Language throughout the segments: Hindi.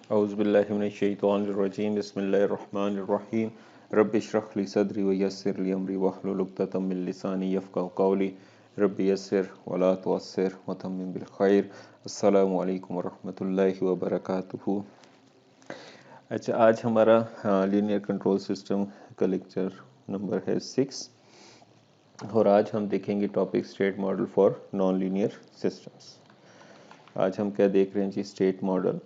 औज़ुबिल्लाहिमिनश्शैतानिर्रजीम बिस्मिल्लाहिर्रहमानिर्रहीम रब्बि इश्रह ली सदरी व यस्सिर ली अमरी वहलुल उक़दतम मिन लिसानी यफ़क़हू क़ौली रब्बि यस्सिर वला तुअस्सिर व तम्मिम बिल खैर। अस्सलामु अलैकुम व रहमतुल्लाहि व बरकातुहू। अच्छा, आज हमारा लीनियर कंट्रोल सिस्टम का लेक्चर नंबर है 6 और आज हम देखेंगे topic state model for non linear systems. आज हम क्या देख रहे हैं जी? State model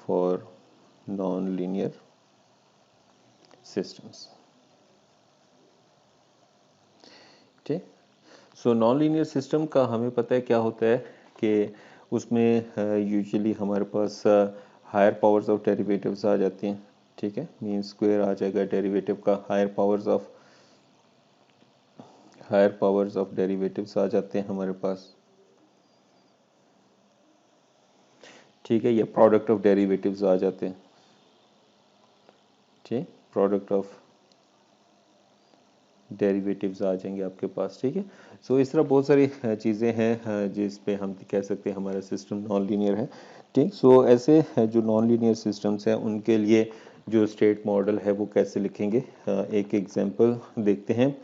for non linear systems. ठीक। सो नॉन लीनियर सिस्टम का हमें पता है क्या होता है कि उसमें यूजुअली हमारे पास हायर पावर्स ऑफ डेरिवेटिव्स आ जाती हैं। ठीक है, मीन स्क्वायर आ जाएगा डेरिवेटिव का, हायर पावर्स ऑफ डेरिवेटिव्स आ जाते हैं हमारे पास। ठीक है, ये प्रोडक्ट ऑफ डेरिवेटिव्स आ जाते हैं। ठीक, प्रोडक्ट ऑफ डेरिवेटिव्स आ जाएंगे आपके पास। ठीक है, सो इस तरह बहुत सारी चीज़ें हैं जिस पे हम कह सकते हैं हमारा सिस्टम नॉन लीनियर है। ठीक, सो ऐसे जो नॉन लीनियर सिस्टम्स हैं उनके लिए जो स्टेट मॉडल है वो कैसे लिखेंगे, एक एग्जांपल देखते हैं।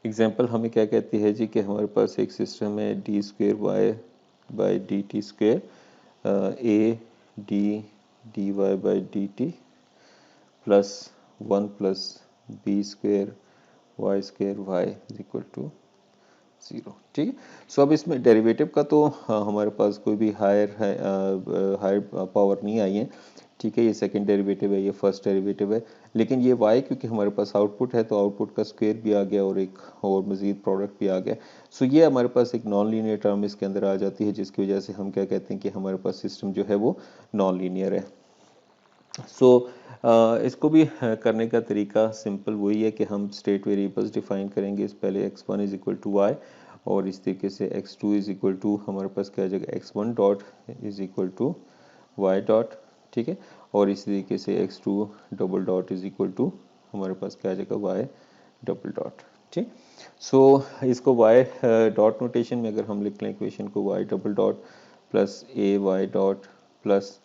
एग्जांपल हमें क्या कहती है जी कि हमारे पास एक सिस्टम है d square y by d t square a d y by d t plus 1 plus b square y is equal to 0। ठीक है, सो अब इसमें डेरिवेटिव का तो हमारे पास कोई भी हायर पावर नहीं आई है। ठीक है, ये सेकंड डेरिवेटिव है, ये फर्स्ट डेरिवेटिव है, लेकिन ये y क्योंकि हमारे पास आउटपुट है तो आउटपुट का स्क्वायर भी आ गया और एक और मजीद प्रोडक्ट भी आ गया। सो ये हमारे पास एक नॉन लीनियर टर्म इसके अंदर आ जाती है, जिसकी वजह से हम क्या कहते हैं कि हमारे पास सिस्टम जो है वो नॉन लीनियर है। सो इसको भी करने का तरीका सिंपल वही है कि हम स्टेट वेरिएबल्स डिफाइन करेंगे। इस पहले x1 is equal to Y और इस तरीके से x2 इज इक्वल टू हमारे पास क्या आ जाएगा x1 dot is equal to y dot. ठीक है, और इस तरीके से x2 double dot is equal to हमारे पास क्या आ जाएगा वाई डबल डॉट। ठीक, सो इसको वाई डॉट नोटेशन में अगर हम लिख लें इक्वेशन को y double dot plus a y dot plus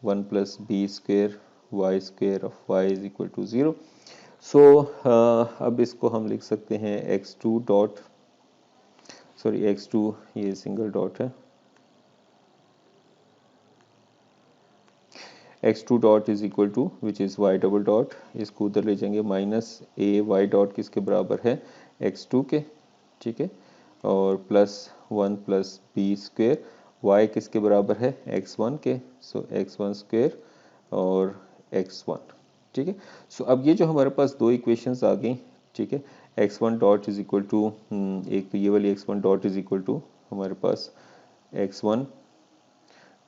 1 plus b square y square of y is equal to 0। So अब इसको हम लिख सकते हैं x2 डॉट x2 ये सिंगल डॉट है, x2 dot is equal to which is y double dot, इसको उधर ले जाएंगे माइनस ए वाई डॉट किसके बराबर है x2 के। ठीक है, और plus 1 plus b square y किसके बराबर है x1 के, सो x1 स्क्वेयर और x1। ठीक है, सो अब ये जो हमारे पास दो इक्वेशंस आ गई। ठीक है, x1 dot is equal to एक तो ये वाली x1 dot is equal to हमारे पास x1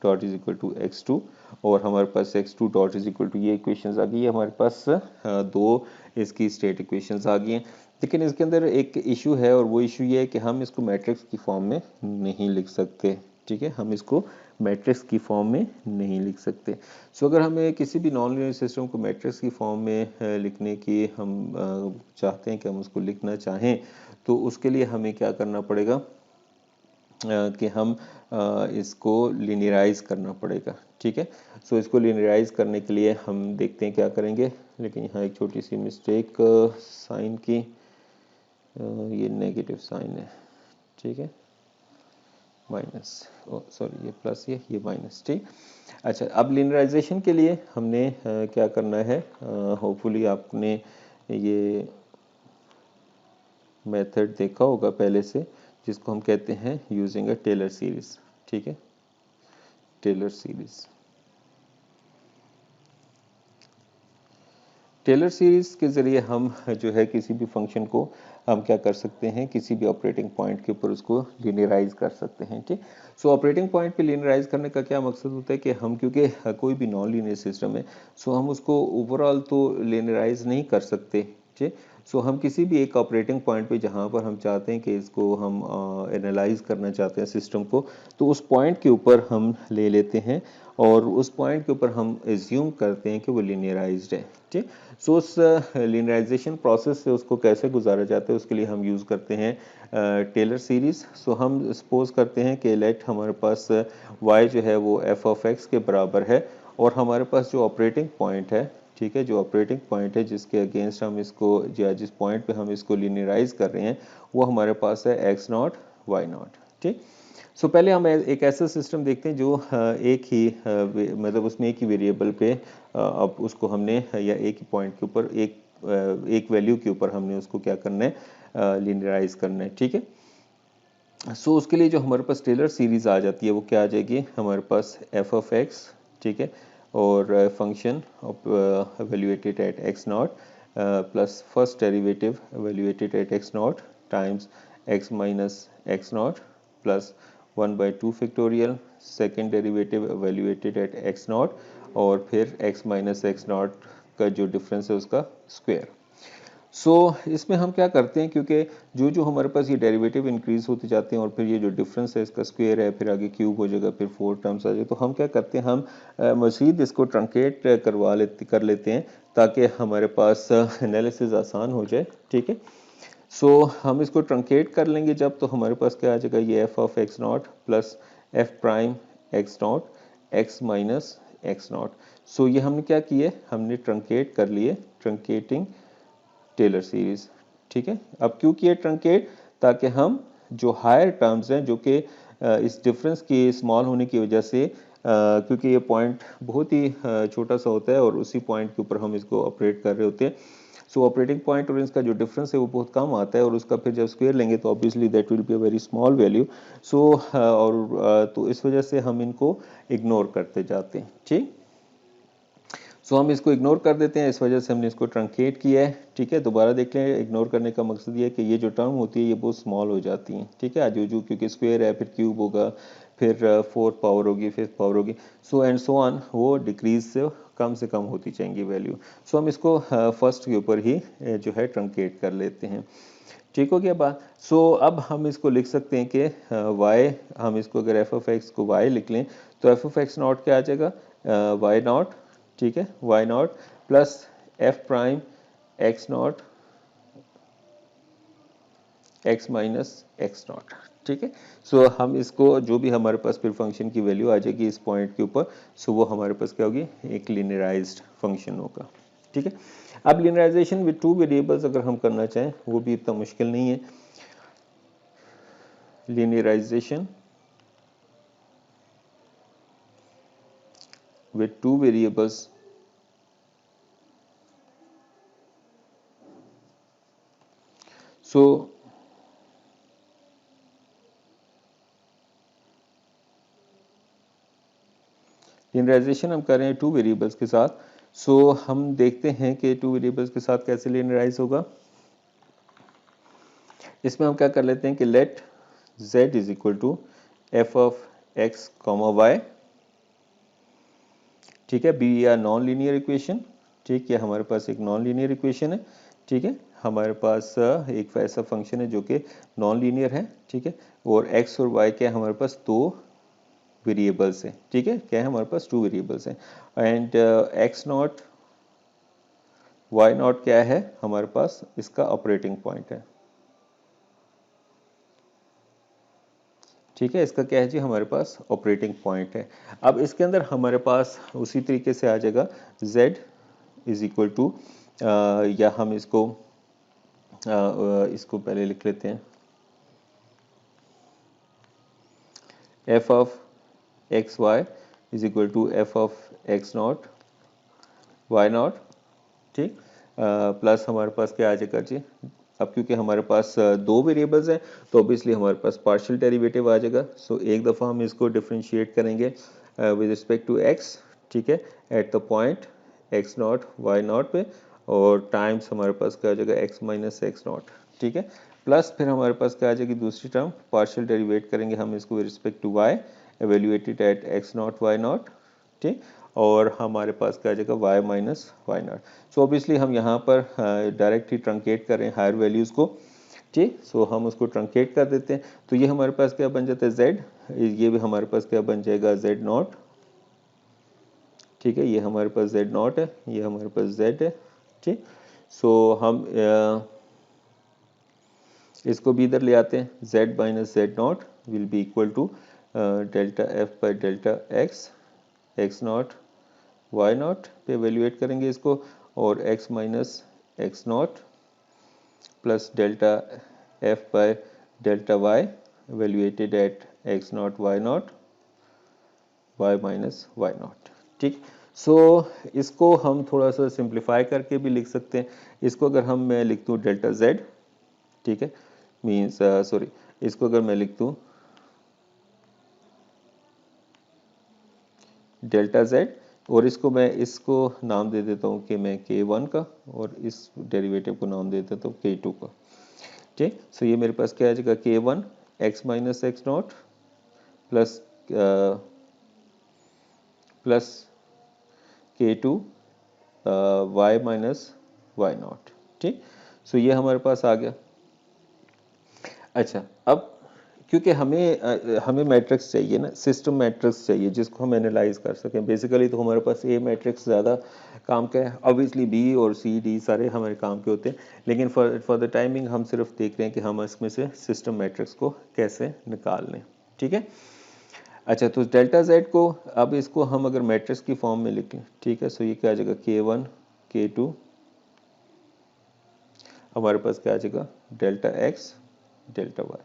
dot is equal to x2 और हमारे पास x2 dot is equal to ये इक्वेशंस आ गई है हमारे पास। दो इसकी स्टेट इक्वेशंस आ गई हैं, लेकिन इसके अंदर एक इशू है और वो इशू ये है कि हम इसको मैट्रिक्स की फॉर्म में नहीं लिख सकते। ठीक है, हम इसको मैट्रिक्स की फॉर्म में नहीं लिख सकते। सो अगर हमें किसी भी नॉन लीनियर सिस्टम को मैट्रिक्स की फॉर्म में लिखने की हम चाहते हैं कि हम उसको लिखना चाहें तो उसके लिए हमें क्या करना पड़ेगा कि हम इसको लिनियराइज करना पड़ेगा। ठीक है, सो इसको लिनियराइज करने के लिए हम देखते हैं क्या करेंगे, लेकिन यहाँ एक छोटी सी मिस्टेक साइन की, ये नेगेटिव साइन है। ठीक है, माइनस, सॉरी ये प्लस, ये माइनस। ठीक, अच्छा, अब लिनियराइजेशन के लिए हमने क्या करना है, होपफुली आपने ये मेथड देखा होगा पहले से, जिसको हम कहते हैं यूजिंग अ टेलर सीरीज। ठीक है, टेलर सीरीज, टेलर सीरीज के ज़रिए हम जो है किसी भी फंक्शन को हम क्या कर सकते हैं, किसी भी ऑपरेटिंग पॉइंट के ऊपर उसको लीनियराइज कर सकते हैं। ठीक, सो ऑपरेटिंग पॉइंट पे लीनियराइज करने का क्या मकसद होता है कि हम क्योंकि कोई भी नॉन लीनियर सिस्टम है, सो हम उसको ओवरऑल तो लीनियराइज नहीं कर सकते। ठीक, सो हम किसी भी एक ऑपरेटिंग पॉइंट पे जहाँ पर हम चाहते हैं कि इसको हम एनालाइज करना चाहते हैं सिस्टम को, तो उस पॉइंट के ऊपर हम ले लेते हैं और उस पॉइंट के ऊपर हम एज्यूम करते हैं कि वो लीनियराइज्ड है। ठीक, सो उस लीनियराइजेशन प्रोसेस से उसको कैसे गुजारा जाता है उसके लिए हम यूज़ करते हैं टेलर सीरीज़। सो हम सपोज करते हैं कि लेट हमारे पास y जो है वो f ऑफ x के बराबर है और हमारे पास जो ऑपरेटिंग पॉइंट है, ठीक है, जो ऑपरेटिंग पॉइंट है जिसके अगेंस्ट हम इसको या जिस पॉइंट पे हम इसको लीनियराइज कर रहे हैं वो हमारे पास है x नॉट y नॉट। ठीक, सो पहले हम एक ऐसा सिस्टम देखते हैं जो एक ही मतलब उसमें एक ही वेरिएबल पे अब उसको हमने या एक ही पॉइंट के ऊपर एक वैल्यू के ऊपर हमने उसको क्या करना है, लीनियराइज करना है। ठीक है, सो उसके लिए जो हमारे पास टेलर सीरीज आ जाती है वो क्या आ जाएगी, हमारे पास f ऑफ x, ठीक है, और function evaluated at x not plus first derivative evaluated at x not times x minus x not plus 1/2 factorial second derivative evaluated at x not और फिर x माइनस x नॉट का जो डिफरेंस है उसका स्क्वायर। सो इसमें हम क्या करते हैं, क्योंकि जो जो हमारे पास ये डेरिवेटिव इंक्रीज होते जाते हैं और फिर ये जो डिफरेंस है इसका स्क्वायर है, फिर आगे क्यूब हो जाएगा, फिर 4 टर्म्स आ जाए, तो हम क्या करते हैं, हम मज़ीद इसको ट्रंकेट कर लेते हैं ताकि हमारे पास एनालिसिस आसान हो जाए। ठीक है, सो हम इसको ट्रंकेट कर लेंगे जब, तो हमारे पास क्या आ जाएगा, ये f of x not plus f prime x not x minus x not. So ये हमने क्या किया, हमने ट्रंकेट कर लिए, ट्रंकेटिंग टेलर सीरीज। ठीक है, अब क्यों किया ट्रंकेट, ताकि हम जो हायर टर्म्स हैं जो कि इस डिफरेंस के स्मॉल होने की वजह से क्योंकि ये पॉइंट बहुत ही छोटा सा होता है और उसी पॉइंट के ऊपर हम इसको ऑपरेट कर रहे होते हैं, सो ऑपरेटिंग पॉइंट और इसका जो डिफरेंस है वो बहुत कम आता है और उसका फिर जब स्क्वायर लेंगे तो obviously that will be a very small value. So और तो इस वजह से हम इनको इग्नोर करते जाते हैं। ठीक, सो हम इसको इग्नोर कर देते हैं, इस वजह से हमने इसको ट्रंकेट किया है। ठीक है, दोबारा देख लें, इग्नोर करने का मकसद ये है कि ये जो टर्म होती है ये बहुत स्मॉल हो जाती हैं। ठीक है, आजू क्योंकि स्क्वायर है, फिर क्यूब होगा, फिर फोर्थ पावर होगी, फिफ्थ पावर होगी, सो एंड सो ऑन, वो डिक्रीज से कम होती जाएंगी वैल्यू। सो हम इसको फर्स्ट के ऊपर ही जो है ट्रंकेट कर लेते हैं। ठीक हो गया बात। सो अब हम इसको लिख सकते हैं कि y, हम इसको अगर f ऑफ x को y लिख लें तो f ऑफ x नॉट क्या आ जाएगा, y नॉट, ठीक है, y not plus f prime x not x minus x not. ठीक है, सो हम इसको जो भी हमारे पास फिर फंक्शन की वैल्यू आ जाएगी इस पॉइंट के ऊपर, सो वो हमारे पास क्या होगी, एक लिनियराइज्ड फंक्शन होगा। ठीक है, अब लिनियराइजेशन विद टू वेरिएबल्स अगर हम करना चाहें वो भी इतना मुश्किल नहीं है। linearization with two variables so linearization हम कर रहे हैं टू वेरिएबल्स के साथ। सो हम देखते हैं कि टू वेरिएबल्स के साथ कैसे लिनियराइज होगा। इसमें हम क्या कर लेते हैं कि let z is equal to f of x comma y. ठीक है, बी या नॉन लीनियर इक्वेशन। ठीक है, हमारे पास एक नॉन लीनियर इक्वेशन है। ठीक है, हमारे पास एक ऐसा फंक्शन है जो कि नॉन लीनियर है। ठीक है, और x और y क्या है, हमारे पास दो वेरिएबल्स हैं। ठीक है, क्या है, हमारे पास टू वेरिएबल्स हैं and x not y not क्या है, हमारे पास इसका ऑपरेटिंग पॉइंट है। ठीक है, इसका क्या है जी, हमारे पास ऑपरेटिंग पॉइंट है। अब इसके अंदर हमारे पास उसी तरीके से आ जाएगा z इज इक्वल टू, या हम इसको पहले लिख लेते हैं, f of x y is equal to f of x not y not. ठीक, प्लस हमारे पास क्या आ जाएगा जी, अब क्योंकि हमारे पास दो वेरिएबल्स हैं तो ऑब्वियसली हमारे पास पार्शियल डेरिवेटिव आ जाएगा। सो एक दफ़ा हम इसको डिफ्रेंशिएट करेंगे विद रिस्पेक्ट टू एक्स। ठीक है, at the point x not y not पे, और टाइम्स हमारे पास क्या आ जाएगा, एक्स माइनस एक्स नॉट। ठीक है, प्लस फिर हमारे पास क्या आ जाएगी दूसरी टर्म, पार्शियल डेरिवेट करेंगे हम इसको with respect to y evaluated at x not y not. ठीक, और हमारे पास क्या आ जाएगा y minus y not. So obviously हम यहाँ पर डायरेक्ट ही ट्रंकेट कर रहे हैं हायर वैल्यूज़ को, ठीक। सो हम उसको ट्रंकेट कर देते हैं, तो ये हमारे पास क्या बन जाता है z, ये भी हमारे पास क्या बन जाएगा z नॉट, ठीक है। ये हमारे पास z नॉट है, ये हमारे पास z है, ठीक। सो हम इसको भी इधर ले आते हैं, z minus z not will be equal to delta f by delta x not y not पे एवेल्यूएट करेंगे इसको, और x minus x not plus delta f by delta y evaluated at x not y minus y not, ठीक। सो इसको हम थोड़ा सा सिंप्लीफाई करके भी लिख सकते हैं। इसको अगर हम मैं लिख दूँ डेल्टा z, ठीक है, मीन्स सॉरी, इसको अगर मैं लिख दूँ डेल्टा z, और इसको नाम दे देता हूँ कि मैं k1 का, और इस डेरिवेटिव को नाम दे देता हूँ k2 का, ठीक। सो ये मेरे पास क्या आ जाएगा k1 x minus x not plus plus k2 y minus y not, ठीक। सो ये हमारे पास आ गया। अच्छा, अब क्योंकि हमें मैट्रिक्स चाहिए ना, सिस्टम मैट्रिक्स चाहिए जिसको हम एनालाइज कर सकें। बेसिकली तो हमारे पास ए मैट्रिक्स ज़्यादा काम का है, ऑब्वियसली बी और सी डी सारे हमारे काम के होते हैं, लेकिन फॉर द टाइमिंग हम सिर्फ देख रहे हैं कि हम इसमें से सिस्टम मैट्रिक्स को कैसे निकाल लें, ठीक है। अच्छा, तो डेल्टा जेड को अब इसको हम अगर मैट्रिक्स की फॉर्म में लिखें, ठीक है, सो ये क्या आ जाएगा k1 k2, हमारे पास क्या आ जाएगा डेल्टा एक्स डेल्टा वाई,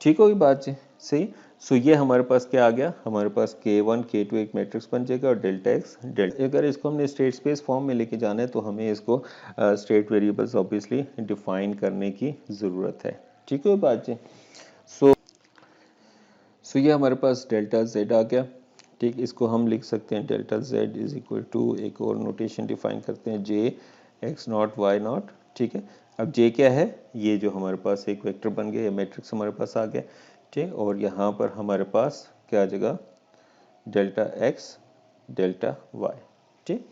ठीक होगी बात जी, सही। सो ये हमारे पास क्या आ गया, हमारे पास k1 k2 एक मैट्रिक्स बन जाएगा, और डेल्टा एक्स डेल्टा, अगर इसको हमने स्टेट स्पेस फॉर्म में लेके जाना है तो हमें इसको स्टेट वेरिएबल्स ऑब्वियसली डिफाइन करने की ज़रूरत है, ठीक है बात जी। सो ये हमारे पास डेल्टा z आ गया, ठीक। इसको हम लिख सकते हैं delta z is equal to, एक और नोटेशन डिफाइन करते हैं, j x not y not, ठीक है। अब j क्या है, ये जो हमारे पास एक वेक्टर बन गया, ये मैट्रिक्स हमारे पास आ गया, ठीक। और यहाँ पर हमारे पास क्या आ जाएगा डेल्टा x डेल्टा y, ठीक।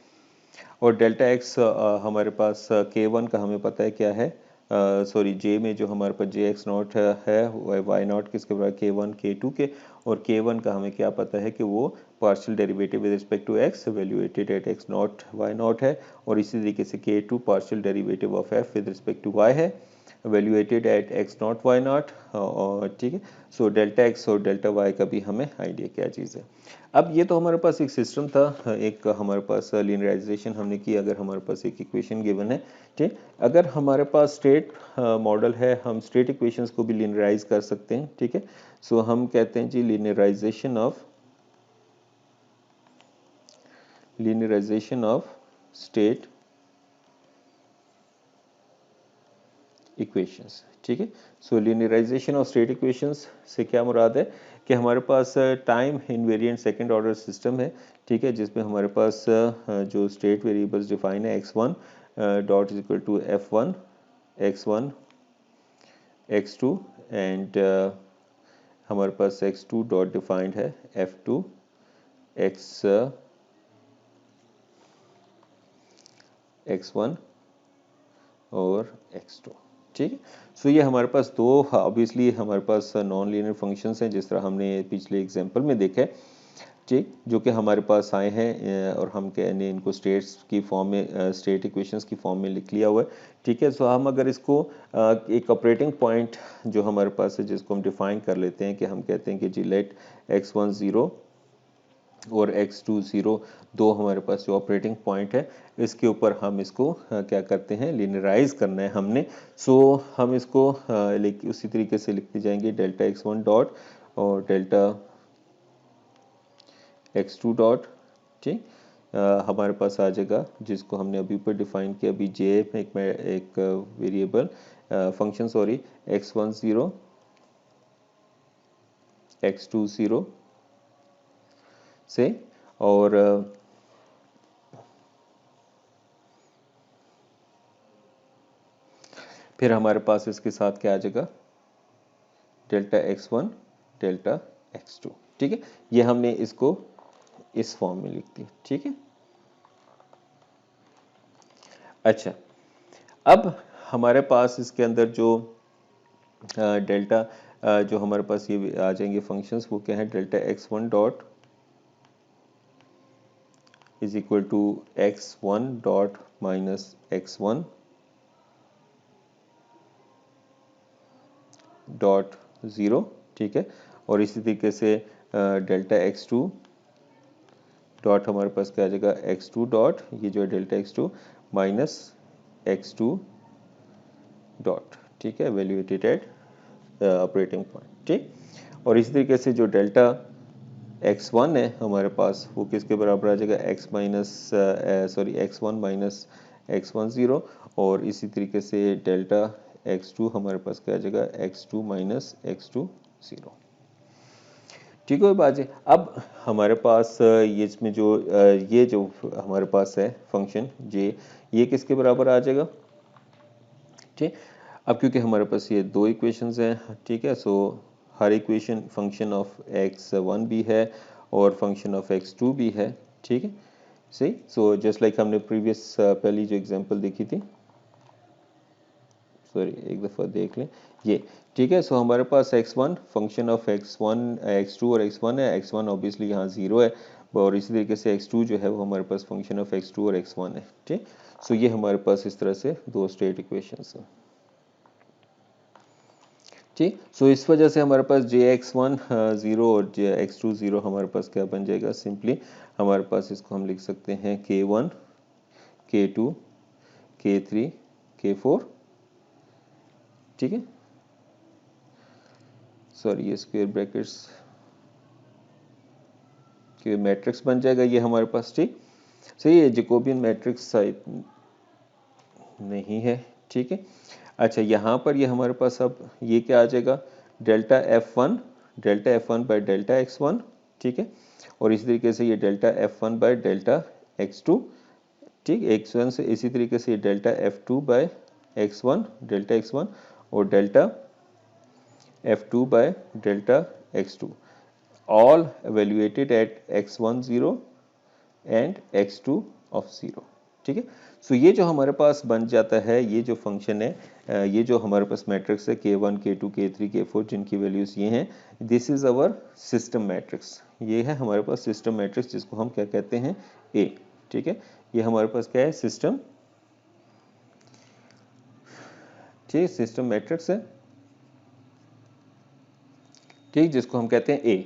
और डेल्टा एक्स हमारे पास k1 का हमें पता है क्या है, सॉरी जे में जो हमारे पास जे एक्स नॉट है, वाई नॉट किसके बराबर k1 k2 के, और k1 का हमें क्या पता है कि वो partial derivative with respect to x evaluated at x not y not है, और इसी तरीके से k2 partial derivative of f with respect to y है evaluated at x not y not, और ठीक है। सो डेल्टा एक्स और डेल्टा वाई का भी हमें आइडिया क्या चीज़ है। अब ये तो हमारे पास एक सिस्टम था, एक हमारे पास लीनियराइजेशन हमने की, अगर हमारे पास एक इक्वेशन गिवन है, ठीक। अगर हमारे पास स्टेट मॉडल है, हम स्टेट इक्वेशंस को भी लीनियराइज कर सकते हैं, ठीक है। सो हम कहते हैं जी लीनियराइजेशन ऑफ स्टेट इक्वेशंस, ठीक है। So linearisation of state equations से क्या मुराद है कि हमारे पास time invariant second order system है, ठीक है, जिसमें हमारे पास जो स्टेट वेरिएबल्स डिफाइन है x1 dot is equal to f1 x1 x2 and हमारे पास x2 डॉट डिफाइंड है f2 x1 और x2, ठीक है। सो ये हमारे पास दो, ऑब्वियसली हमारे पास नॉन लीनियर फंक्शंस हैं जिस तरह हमने पिछले एग्जांपल में देखा है, ठीक, जो कि हमारे पास आए हैं, और हम कहने इनको स्टेट्स की फॉर्म में, स्टेट इक्वेशंस की फॉर्म में लिख लिया हुआ है, ठीक है। सो हम अगर इसको एक ऑपरेटिंग पॉइंट जो हमारे पास है जिसको हम डिफाइन कर लेते हैं कि हम कहते हैं कि जी लेट x1 0 और x2 0 दो हमारे पास जो ऑपरेटिंग पॉइंट है, इसके ऊपर हम इसको क्या करते हैं लीनियराइज करना है हमने। सो हम इसको उसी तरीके से लिखते जाएंगे डेल्टा x1 डॉट और डेल्टा x2 डॉट, ठीक। हमारे पास आ जाएगा जिसको हमने अभी ऊपर डिफाइन किया, अभी जे एक variable function sorry x1 0 x2 0 से, और फिर हमारे पास इसके साथ क्या आ जाएगा डेल्टा x1 डेल्टा x2, ठीक है, ये हमने इसको इस फॉर्म में लिख दिया। ठीक है, अच्छा अब हमारे पास इसके अंदर जो डेल्टा जो हमारे पास ये आ जाएंगे फंक्शंस, वो क्या है, delta x1 dot is equal to x1 dot minus x1 dot zero. ठीक है, और इसी तरीके से डेल्टा x2 डॉट हमारे पास क्या आ जाएगा, x2 डॉट, ये जो है delta x2 minus x2 dot. ठीक है, वैल्यूएटेड एट ऑपरेटिंग पॉइंट। ठीक, और इसी तरीके से जो डेल्टा x1 है हमारे पास, वो किसके बराबर आ जाएगा, x1 माइनस x10, और इसी तरीके से डेल्टा x2 हमारे पास क्या आ जाएगा, x2 माइनस x20। ठीक है बाजी। अब हमारे पास ये इसमें जो ये जो हमारे पास है फंक्शन जे, ये किसके बराबर आ जाएगा। ठीक, अब क्योंकि हमारे पास ये दो इक्वेशंस हैं, ठीक है, सो हर इक्वेशन फंक्शन ऑफ x1 भी है और फंक्शन ऑफ x2 भी है। ठीक है, सही। सो जस्ट लाइक हमने प्रीवियस पहली जो एग्जांपल देखी थी, सॉरी एक दफ़ा देख लें ये। ठीक है, सो हमारे पास x1 function of x1 x2 और x1 है। x1 ऑब्वियसली यहाँ 0 है, और इसी तरीके से x2 जो है वो हमारे पास फंक्शन ऑफ x2 और x1 है। ठीक, सो ये हमारे पास इस तरह से दो स्टेट इक्वेशंस हैं। ठीक, सो इस वजह से हमारे पास jx1 0 और jx2 0 हमारे पास क्या बन जाएगा, सिंपली हमारे पास इसको हम लिख सकते हैं k1 k2 k3 k4। ठीक है, सॉरी ये स्क्वायर ब्रैकेट्स के मैट्रिक्स बन जाएगा ये हमारे पास। ठीक, सही है, जैकोबियन मैट्रिक्स नहीं है। ठीक है, अच्छा यहाँ पर ये हमारे पास अब ये क्या आ जाएगा, delta f1 by delta x1। ठीक है, और इसी तरीके से ये delta f1 by delta x2। ठीक, x1 से इसी तरीके से ये delta f2 by x1 delta x1, और delta f2 by delta x2, all evaluated at x10 and x2 of 0। ठीक है, सो ये जो हमारे पास बन जाता है, ये जो फंक्शन है, ये जो हमारे पास मैट्रिक्स है k1 k2 k3 k4 जिनकी वैल्यूज ये हैं, this is our system matrix. ये है हमारे पास सिस्टम मैट्रिक्स, जिसको हम क्या कहते हैं, A। ठीक है, ये हमारे पास क्या है, सिस्टम, ठीक, सिस्टम मैट्रिक्स है। ठीक, जिसको हम कहते हैं A।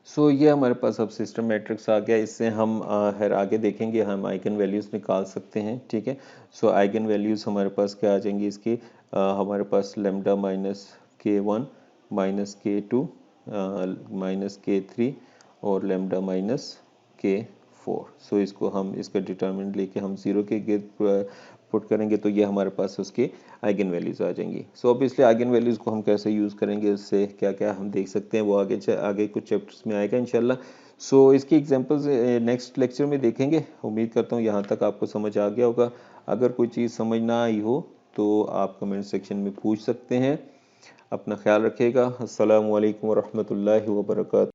सो ये हमारे पास अब सिस्टम मैट्रिक्स आ गया। इससे हम हर आगे देखेंगे हम आइगन वैल्यूज़ निकाल सकते हैं। ठीक है, सो आइगन वैल्यूज़ हमारे पास क्या आ जाएंगी इसकी, हमारे पास lambda minus k1 minus k2 minus k3 और लेमडा माइनस k4। सो इसको हम इसका डिटर्मिनेंट लेके हम 0 के गिर्द पुट करेंगे तो ये हमारे पास उसके आइगन वैल्यूज़ आ जाएंगी। सो ऑब्वियसली आइगन वैल्यूज़ को हम कैसे यूज़ करेंगे, उससे क्या क्या हम देख सकते हैं, वो आगे कुछ चैप्टर्स में आएगा इंशाल्लाह। सो इसकी एग्जांपल्स नेक्स्ट लेक्चर में देखेंगे। उम्मीद करता हूँ यहाँ तक आपको समझ आ गया होगा। अगर कोई चीज़ समझ ना आई हो तो आप कमेंट सेक्शन में पूछ सकते हैं। अपना ख्याल रखिएगा। अस्सलामु अलैकुम वरहमतुल्लाहि वबरकातुहू।